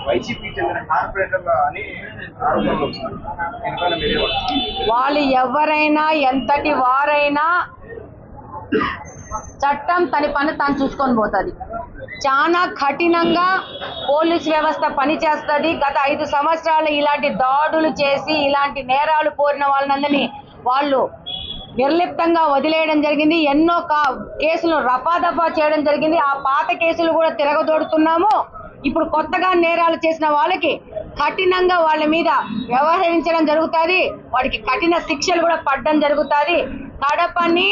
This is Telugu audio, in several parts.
వైసీపీ చెందిన కార్పొరేటర్ల అని వాళ్ళు ఎవరైనా ఎంతటి వారైనా చట్టం తన పని తాను చూసుకొని పోతుంది. చాలా కఠినంగా పోలీస్ వ్యవస్థ పనిచేస్తుంది. గత 5 సంవత్సరాలు ఇలాంటి దాడులు చేసి ఇలాంటి నేరాలు కోరిన వాళ్ళందరినీ వాళ్ళు నిర్లిప్తంగా వదిలేయడం జరిగింది. ఎన్నో కేసులు రఫాదఫా చేయడం జరిగింది. ఆ పాత కేసులు కూడా తిరగదోడుతున్నాము. ఇప్పుడు కొత్తగా నేరాలు చేసిన వాళ్ళకి కఠినంగా వాళ్ళ మీద వ్యవహరించడం జరుగుతుంది. వాడికి కఠిన శిక్షలు కూడా పడడం జరుగుతుంది. కడపని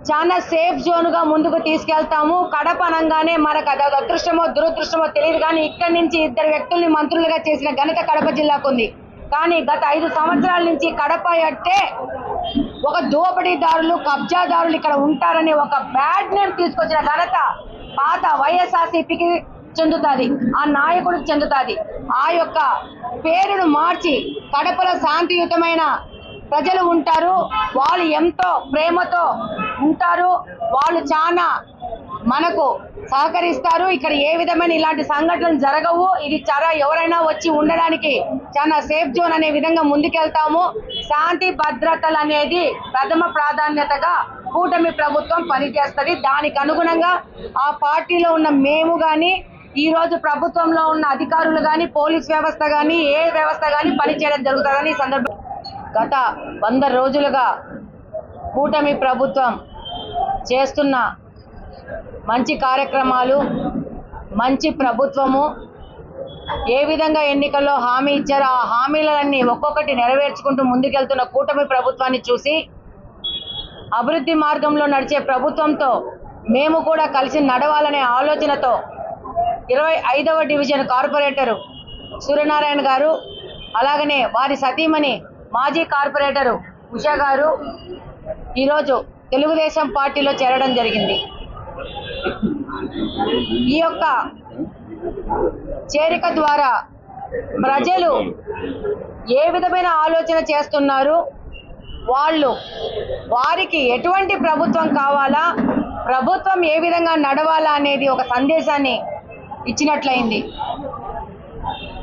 చాలా సేఫ్ జోన్ గా ముందుకు తీసుకెళ్తాము. కడప అనగానే మనకు అది అదృష్టమో దురదృష్టమో తెలియదు, కానీ ఇక్కడి నుంచి 2 వ్యక్తుల్ని మంత్రులుగా చేసిన ఘనత కడప జిల్లాకు ఉంది. కానీ గత 5 సంవత్సరాల నుంచి కడప అంటే ఒక దోపిడీదారులు కబ్జాదారులు ఇక్కడ ఉంటారని ఒక బ్యాడ్ నేమ్ తీసుకొచ్చిన ఘనత పాత వైఎస్ఆర్సీపీకి చెందుతుంది, ఆ నాయకుడికి చెందుతుంది. ఆ యొక్క పేరును మార్చి కడపలో శాంతియుతమైన ప్రజలు ఉంటారు. వాళ్ళు ఎంతో ప్రేమతో ఉంటారు. వాళ్ళు చాలా మనకు సహకరిస్తారు. ఇక్కడ ఏ విధమైన ఇలాంటి సంఘటనలు జరగవు. ఇది చాలా ఎవరైనా వచ్చి ఉండడానికి చాలా సేఫ్ జోన్ అనే విధంగా ముందుకెళ్తాము. శాంతి భద్రతలు అనేది ప్రథమ ప్రాధాన్యతగా కూటమి ప్రభుత్వం పనిచేస్తుంది. దానికి అనుగుణంగా ఆ పార్టీలో ఉన్న మేము కానీ, ఈ రోజు ప్రభుత్వంలో ఉన్న అధికారులు కానీ, పోలీస్ వ్యవస్థ కానీ, ఏ వ్యవస్థ కానీ పనిచేయడం జరుగుతుందని ఈ సందర్భంగా గత 100 రోజులుగా కూటమి ప్రభుత్వం చేస్తున్న మంచి కార్యక్రమాలు, మంచి ప్రభుత్వము, ఏ విధంగా ఎన్నికల్లో హామీ ఇచ్చారో ఆ హామీలన్నీ ఒక్కొక్కటి నెరవేర్చుకుంటూ ముందుకెళ్తున్న కూటమి ప్రభుత్వాన్ని చూసి అభివృద్ధి మార్గంలో నడిచే ప్రభుత్వంతో మేము కూడా కలిసి నడవాలనే ఆలోచనతో 25వ డివిజన్ కార్పొరేటరు సూర్యనారాయణ గారు, అలాగనే వారి సతీమణి మాజీ కార్పొరేటరు ఉషా గారు ఈరోజు తెలుగుదేశం పార్టీలో చేరడం జరిగింది. ఈ యొక్క చేరిక ద్వారా ప్రజలు ఏ విధమైన ఆలోచన చేస్తున్నారు, వారికి ఎటువంటి ప్రభుత్వం కావాలా, ప్రభుత్వం ఏ విధంగా నడవాలా అనేది ఒక సందేశాన్ని ఇచ్చినట్లయింది.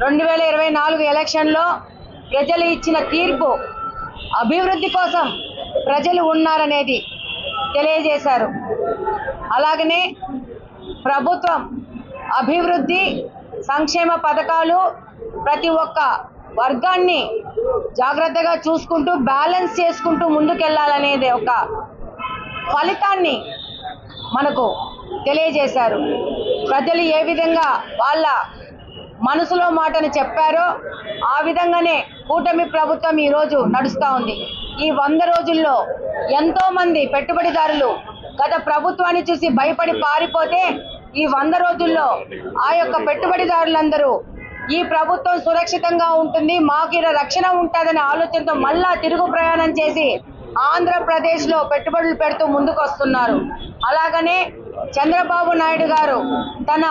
2024 ఎలక్షన్లో ప్రజలు ఇచ్చిన తీర్పు అభివృద్ధి కోసం ప్రజలు ఉన్నారనేది తెలియజేశారు. అలాగనే ప్రభుత్వం అభివృద్ధి సంక్షేమ పథకాలు ప్రతి ఒక్క వర్గాన్ని జాగ్రత్తగా చూసుకుంటూ బ్యాలెన్స్ చేసుకుంటూ ముందుకెళ్లాలనేది ఒక ఫలితాన్ని మనకు తెలియజేశారు. ప్రజలు ఏ విధంగా వాళ్ళ మనసులో మాటను చెప్పారో ఆ విధంగానే కూటమి ప్రభుత్వం ఈరోజు నడుస్తూ ఉంది. ఈ 100 రోజుల్లో ఎంతో మంది పెట్టుబడిదారులు గత ప్రభుత్వాన్ని చూసి భయపడి పారిపోతే ఈ 100 రోజుల్లో ఆ యొక్క పెట్టుబడిదారులందరూ ఈ ప్రభుత్వం సురక్షితంగా ఉంటుంది, మాకు ఇక్కడ రక్షణ ఉంటుందనే ఆలోచనతో మళ్ళా తిరుగు ప్రయాణం చేసి ఆంధ్రప్రదేశ్లో పెట్టుబడులు పెడుతూ ముందుకు వస్తున్నారు. అలాగనే చంద్రబాబు నాయుడు గారు తన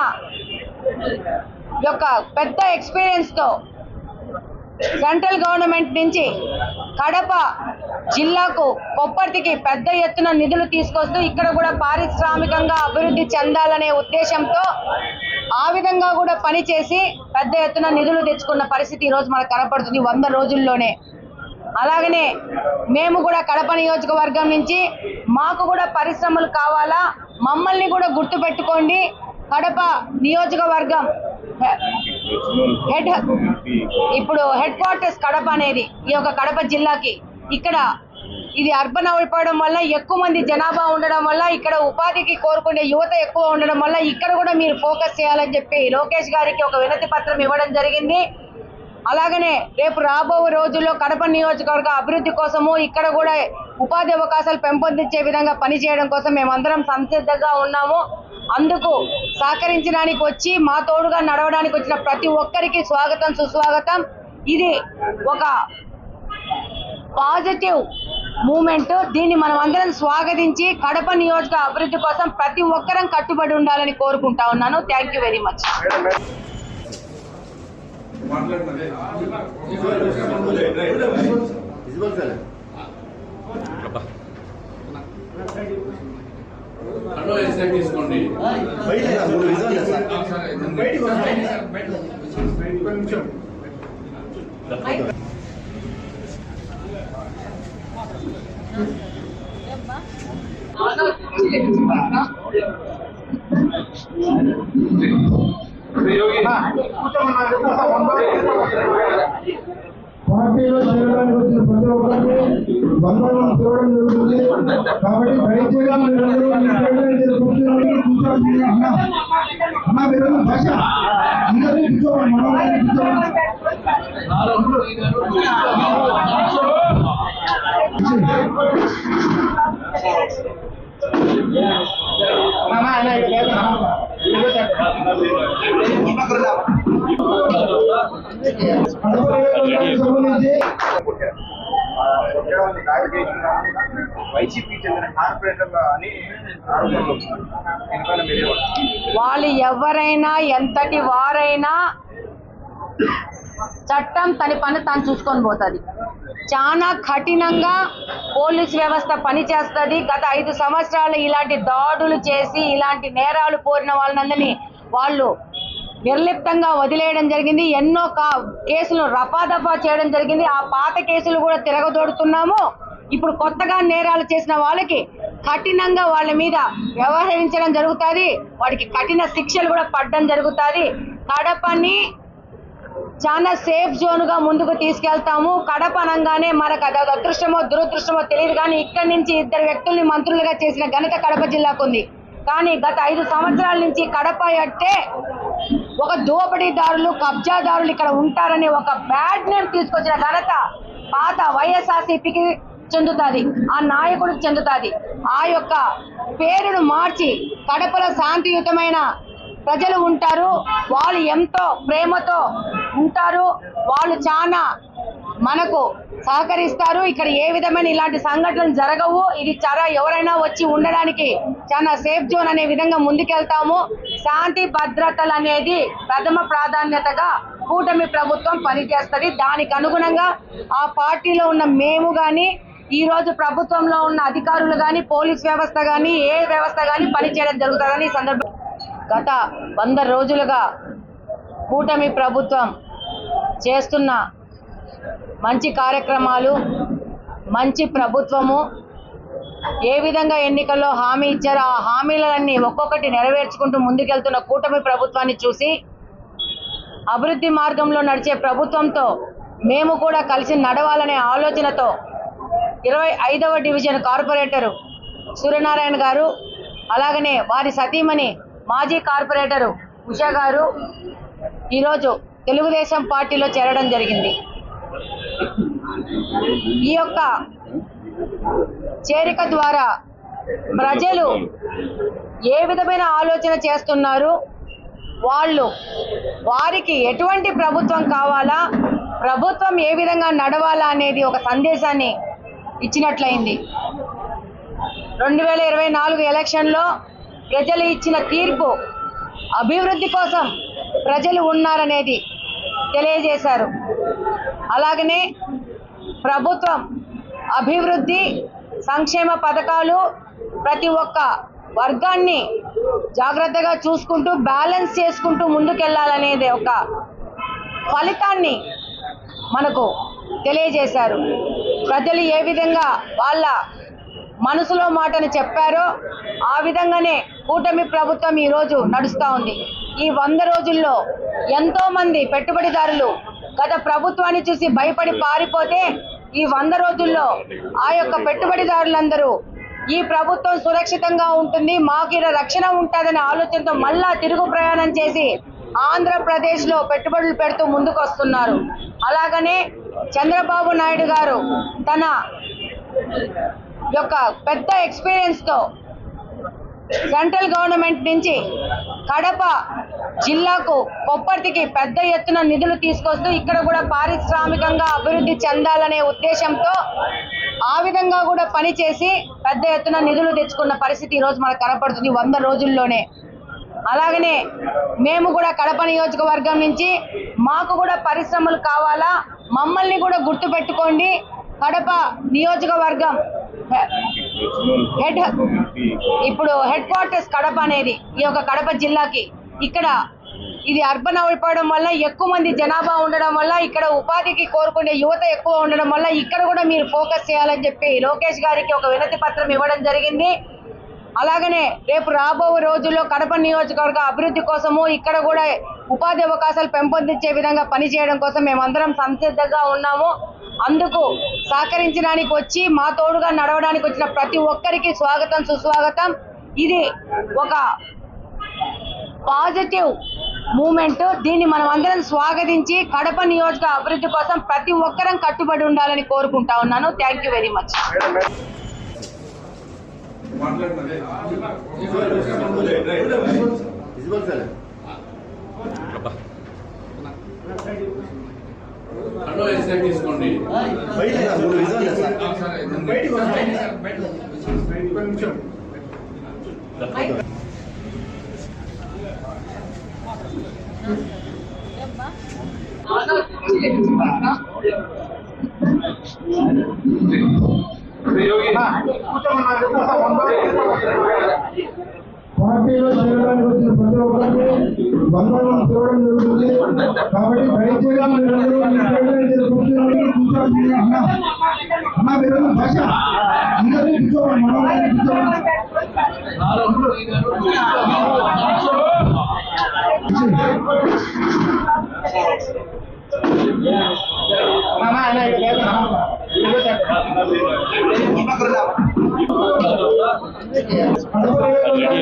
యొక్క పెద్ద ఎక్స్పీరియన్స్తో సెంట్రల్ గవర్నమెంట్ నుంచి కడప జిల్లాకు కొప్పర్తికి పెద్ద ఎత్తున నిధులు తీసుకొస్తూ ఇక్కడ కూడా పారిశ్రామికంగా అభివృద్ధి చెందాలనే ఉద్దేశంతో ఆ విధంగా కూడా పనిచేసి పెద్ద ఎత్తున నిధులు తెచ్చుకున్న పరిస్థితి ఈరోజు మనకు కనపడుతుంది 100 రోజుల్లోనే. అలాగనే మేము కూడా కడప నియోజకవర్గం నుంచి మాకు కూడా పరిశ్రమలు కావాలా, మమ్మల్ని కూడా గుర్తుపెట్టుకోండి. కడప నియోజకవర్గం ఇప్పుడు హెడ్ క్వార్టర్స్ కడప అనేది ఈ యొక్క కడప జిల్లాకి, ఇక్కడ ఇది అర్బన్ అయిపోవడం వల్ల ఎక్కువ మంది జనాభా ఉండడం వల్ల ఇక్కడ ఉపాధికి కోరుకునే యువత ఎక్కువ ఉండడం వల్ల ఇక్కడ కూడా మీరు ఫోకస్ చేయాలని చెప్పి లోకేష్ గారికి ఒక వినతి పత్రం ఇవ్వడం జరిగింది. అలాగనే రేపు రాబో రోజుల్లో కడప నియోజకవర్గ అభివృద్ధి కోసము ఇక్కడ కూడా ఉపాధి అవకాశాలు పెంపొందించే విధంగా పనిచేయడం కోసం మేమందరం సంసిద్ధంగా ఉన్నాము. అందుకు సహకరించడానికి వచ్చి మా తోడుగా నడవడానికి వచ్చిన ప్రతి ఒక్కరికి స్వాగతం సుస్వాగతం. ఇది ఒక పాజిటివ్ మూమెంట్. దీన్ని మనం అందరం స్వాగతించి కడప నియోజక అభివృద్ధి కోసం ప్రతి ఒక్కరం కట్టుబడి ఉండాలని కోరుకుంటా ఉన్నాను. Thank you very much. అన్న లో ఎస్ఐ తీసుకోండి. పార్టీలో చేరడానికి వచ్చిన ప్రతి ఒక్కరికి బంధువులను చూడడం జరుగుతుంది. కాబట్టి దయచేసి అన్న విరోధం భాష అందరినీ కూర్చోవాలి. మనోళ్ళని వైసీపీ చెందిన కార్పొరేటర్ల అని వాళ్ళు ఎవరైనా ఎంతటి వారైనా చట్టం తన పని తాను చూసుకొని పోతుంది. చాలా కఠినంగా పోలీస్ వ్యవస్థ పనిచేస్తుంది. గత 5 సంవత్సరాలు ఇలాంటి దాడులు చేసి ఇలాంటి నేరాలు కోరిన వాళ్ళందరినీ వాళ్ళు నిర్లిప్తంగా వదిలేయడం జరిగింది. ఎన్నో కేసులు రఫాదఫా చేయడం జరిగింది. ఆ పాత కేసులు కూడా తిరగదోడుతున్నాము. ఇప్పుడు కొత్తగా నేరాలు చేసిన వాళ్ళకి కఠినంగా వాళ్ళ మీద వ్యవహరించడం జరుగుతుంది. వాడికి కఠిన శిక్షలు కూడా పడడం జరుగుతుంది. కడపని చాలా సేఫ్ జోన్ గా ముందుకు తీసుకెళ్తాము. కడప అనగానే మనకు అది అదృష్టమో దురదృష్టమో తెలియదు, కానీ ఇక్కడి నుంచి 2 వ్యక్తుల్ని మంత్రులుగా చేసిన ఘనత కడప జిల్లాకు ఉంది. కానీ గత 5 సంవత్సరాల నుంచి కడప అంటే ఒక దోపిడీదారులు కబ్జాదారులు ఇక్కడ ఉంటారని ఒక బ్యాడ్ నేమ్ తీసుకొచ్చిన ఘనత పాత వైఎస్ఆర్సీపీకి చెందుతుంది, ఆ నాయకుడికి చెందుతుంది. ఆ యొక్క పేరును మార్చి కడపలో శాంతియుతమైన ప్రజలు ఉంటారు. వాళ్ళు ఎంతో ప్రేమతో ఉంటారు. వాళ్ళు చాలా మనకు సహకరిస్తారు. ఇక్కడ ఏ విధమైన ఇలాంటి సంఘటనలు జరగవు. ఇది చాలా ఎవరైనా వచ్చి ఉండడానికి చాలా సేఫ్ జోన్ అనే విధంగా ముందుకెళ్తాము. శాంతి భద్రతలు అనేది ప్రథమ ప్రాధాన్యతగా కూటమి ప్రభుత్వం పనిచేస్తుంది. దానికి అనుగుణంగా ఆ పార్టీలో ఉన్న మేము కానీ, ఈ రోజు ప్రభుత్వంలో ఉన్న అధికారులు కానీ, పోలీస్ వ్యవస్థ కానీ, ఏ వ్యవస్థ కానీ పనిచేయడం జరుగుతుందని ఈ సందర్భంగా గత 100 రోజులుగా కూటమి ప్రభుత్వం చేస్తున్న మంచి కార్యక్రమాలు, మంచి ప్రభుత్వము, ఏ విధంగా ఎన్నికల్లో హామీ ఇచ్చారో ఆ హామీలన్నీ ఒక్కొక్కటి నెరవేర్చుకుంటూ ముందుకెళ్తున్న కూటమి ప్రభుత్వాన్ని చూసి అభివృద్ధి మార్గంలో నడిచే ప్రభుత్వంతో మేము కూడా కలిసి నడవాలనే ఆలోచనతో 25వ డివిజన్ కార్పొరేటరు సూర్యనారాయణ గారు, అలాగనే వారి సతీమణి మాజీ కార్పొరేటరు ఉషా గారు ఈరోజు తెలుగుదేశం పార్టీలో చేరడం జరిగింది. ఈ యొక్క చేరిక ద్వారా ప్రజలు ఏ విధమైన ఆలోచన చేస్తున్నారు, వారికి ఎటువంటి ప్రభుత్వం కావాలా, ప్రభుత్వం ఏ విధంగా నడవాలా అనేది ఒక సందేశాన్ని ఇచ్చినట్లయింది. 2024 ఎలక్షన్లో ప్రజలు ఇచ్చిన తీర్పు అభివృద్ధి కోసం ప్రజలు ఉన్నారనేది తెలియజేశారు. అలాగనే ప్రభుత్వం అభివృద్ధి, సంక్షేమ పథకాలు ప్రతి ఒక్క వర్గాన్ని జాగ్రత్తగా చూసుకుంటూ బ్యాలెన్స్ చేసుకుంటూ ముందుకెళ్లాలనేది ఒక ఫలితాన్ని మనకు తెలియజేశారు. ప్రజలు ఏ విధంగా వాళ్ళ మనసులో మాటను చెప్పారో ఆ విధంగానే కూటమి ప్రభుత్వం ఈరోజు నడుస్తూ ఉంది. ఈ 100 రోజుల్లో ఎంతో మంది పెట్టుబడిదారులు గత ప్రభుత్వాన్ని చూసి భయపడి పారిపోతే ఈ 100 రోజుల్లో ఆ యొక్క పెట్టుబడిదారులందరూ ఈ ప్రభుత్వం సురక్షితంగా ఉంటుంది, మాకు ఇలా రక్షణ ఉంటుందనే ఆలోచనతో మళ్ళా తిరుగు ప్రయాణం చేసి ఆంధ్రప్రదేశ్లో పెట్టుబడులు పెడుతూ ముందుకు వస్తున్నారు. అలాగనే చంద్రబాబు నాయుడు గారు తన యొక్క పెద్ద ఎక్స్పీరియన్స్తో సెంట్రల్ గవర్నమెంట్ నుంచి కడప జిల్లాకు కొప్పర్తికి పెద్ద ఎత్తున నిధులు తీసుకొస్తూ ఇక్కడ కూడా పారిశ్రామికంగా అభివృద్ధి చెందాలనే ఉద్దేశంతో ఆ విధంగా కూడా పనిచేసి పెద్ద ఎత్తున నిధులు తెచ్చుకున్న పరిస్థితి ఈరోజు మనకు కనపడుతుంది 100 రోజుల్లోనే. అలాగనే మేము కూడా కడప నియోజకవర్గం నుంచి మాకు కూడా పరిశ్రమలు కావాలా, మమ్మల్ని కూడా గుర్తుపెట్టుకోండి, కడప నియోజకవర్గం ఇప్పుడు హెడ్ క్వార్టర్స్ కడప అనేది ఈ యొక్క కడప జిల్లాకి ఇక్కడ ఇది అర్బన్ అయిపోవడం వల్ల ఎక్కువ మంది జనాభా ఉండడం వల్ల ఇక్కడ ఉపాధికి కోరుకునే యువత ఎక్కువ ఉండడం వల్ల ఇక్కడ కూడా మీరు ఫోకస్ చేయాలని చెప్పి లోకేష్ గారికి ఒక వినతి పత్రం ఇవ్వడం జరిగింది. అలాగనే రేపు రాబో రోజుల్లో కడప నియోజకవర్గ అభివృద్ధి కోసము ఇక్కడ కూడా ఉపాధి అవకాశాలు పెంపొందించే విధంగా పనిచేయడం కోసం మేమందరం సంసిద్ధంగా ఉన్నాము. అందుకు సహకరించడానికి వచ్చి మా తోడుగా నడవడానికి వచ్చిన ప్రతి ఒక్కరికి స్వాగతం సుస్వాగతం. ఇది ఒక పాజిటివ్ మూమెంట్. దీన్ని మనం అందరం స్వాగతించి కడప నియోజక అభివృద్ధి కోసం ప్రతి ఒక్కరం కట్టుబడి ఉండాలని కోరుకుంటా ఉన్నాను. Thank you very much. తీసుకోండి. పార్టీలో చేరడానికి వచ్చిన ప్రతి ఒక్కరికి బంధనం తిరగడం జరుగుతుంది. కాబట్టి దయచేసి భాష అందరినీ కూర్చోవాలి.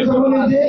సంబంధించి